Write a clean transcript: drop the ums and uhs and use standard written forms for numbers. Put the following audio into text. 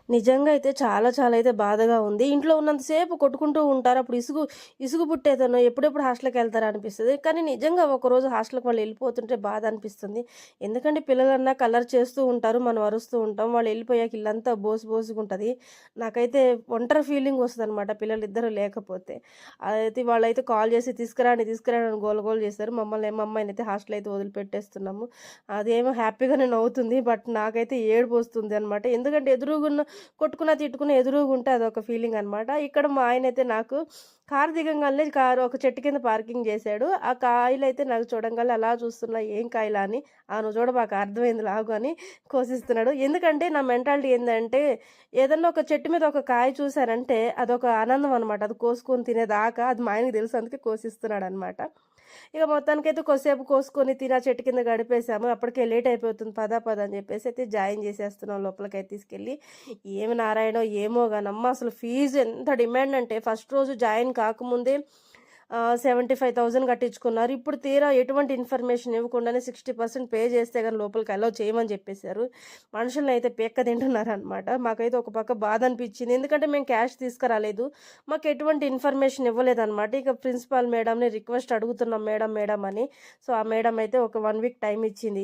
నిజంగా అయితే చాలా చాలా అయితే బాధగా ఉంది. ఇంట్లో ఉన్నంత సేపు కొట్టుకుంటూ ఉంటారు. అప్పుడు ఇసుగు పుట్టేదనో ఎప్పుడెప్పుడు హాస్టల్‌కెళ్తారా అనిపిస్తది. కానీ నిజంగా ఒకరోజు హాస్టల్‌కి వాళ్ళు ఎళ్ళిపోతుంటే బాధ అనిపిస్తుంది. ఎందుకంటే పిల్లలన్నాక అల్లరి చేస్తూ ఉంటారు. మనం అరుస్తూ ఉంటాం. వాళ్ళు ఎళ్ళిపోయాక ఇల్లంతా బోసిగుంటది. నాకైతే ఒంటరి ఫీలింగ్ వస్తదనమాట పిల్లలిద్దరూ లేకపోతే. అయితే వాళ్ళైతే కాల్ చేసి తీసుకురాండి అని గోల చేశారు. మా అమ్మాయినైతే హాస్టల్ అయితే వదిలిపెట్టేస్తున్నాము. అదేమో హ్యాపీగానే నవ్వుతుంది. బట్ నాకైతే ఏడుపొస్తుందనమాట. ఎందుకంటే ఎదురుగున్న కొట్టుకున్నా, తిట్టుకున్నా ఎదురుగుంటే అదొక ఫీలింగనమాట. ఇక్కడ మా ఆయనైతే నాకు కారు దిగంగాల్నే కారు ఒక చెట్టు కింద పార్కింగ్ జేశాడు. ఆ కాయలైతే నాకు చూడంగాల్నే అలా చూస్తున్నా ఏం కాయలా అని. "నువ్వు చూడబాక అర్థమైంది లాగు" అని కోసిస్తున్నాడు. ఎందుకంటే నా మెంటాలిటీ ఏందంటే ఏదన్నా ఒక చెట్టు మీద ఒక కాయ చూసానంటే అదొక ఆనందం అనమాట. అది కోసుకొని తినేదాకా అది మా ఆయనకి తెలుసు. అందుకే కోసిస్తున్నాడనమాట. ఇక మొత్తానికైతే కొద్దిసేపు కోసుకొని తిని ఆ చెట్టు కింద గడిపేసాము. అప్పటికే లేట్ అయిపోతుంది పద అని చెప్పేసి అయితే జాయిన్ చేసేస్తున్నాం లోపలికైతే తీసుకెళ్ళి. ఏమి నారాయణో ఏమో గానమ్మ అసలు ఫీజు ఎంత డిమాండ్ అంటే ఫస్ట్ రోజు జాయిన్ కాకముందే 75,000 కట్టించుకున్నారు. ఇప్పుడు తీరా ఎటువంటి ఇన్ఫర్మేషన్ ఇవ్వకుండానే 60% పే చేస్తే గాని లోపలికి అలో చేయమని చెప్పేసారు. మనుషులనైతే పీక్క తింటున్నారనమాట. మాకైతే ఒక పక్క బాధ అనిపించింది. ఎందుకంటే మేము క్యాష్ తీసుకురాలేదు. మాకు ఎటువంటి ఇన్ఫర్మేషన్ ఇవ్వలేదనమాట. ఇక ప్రిన్సిపాల్ మేడంని రిక్వెస్ట్ అడుగుతున్నాం మేడం అని. సో, ఆ మేడం అయితే ఒక 1 వీక్ టైమ్ ఇచ్చింది.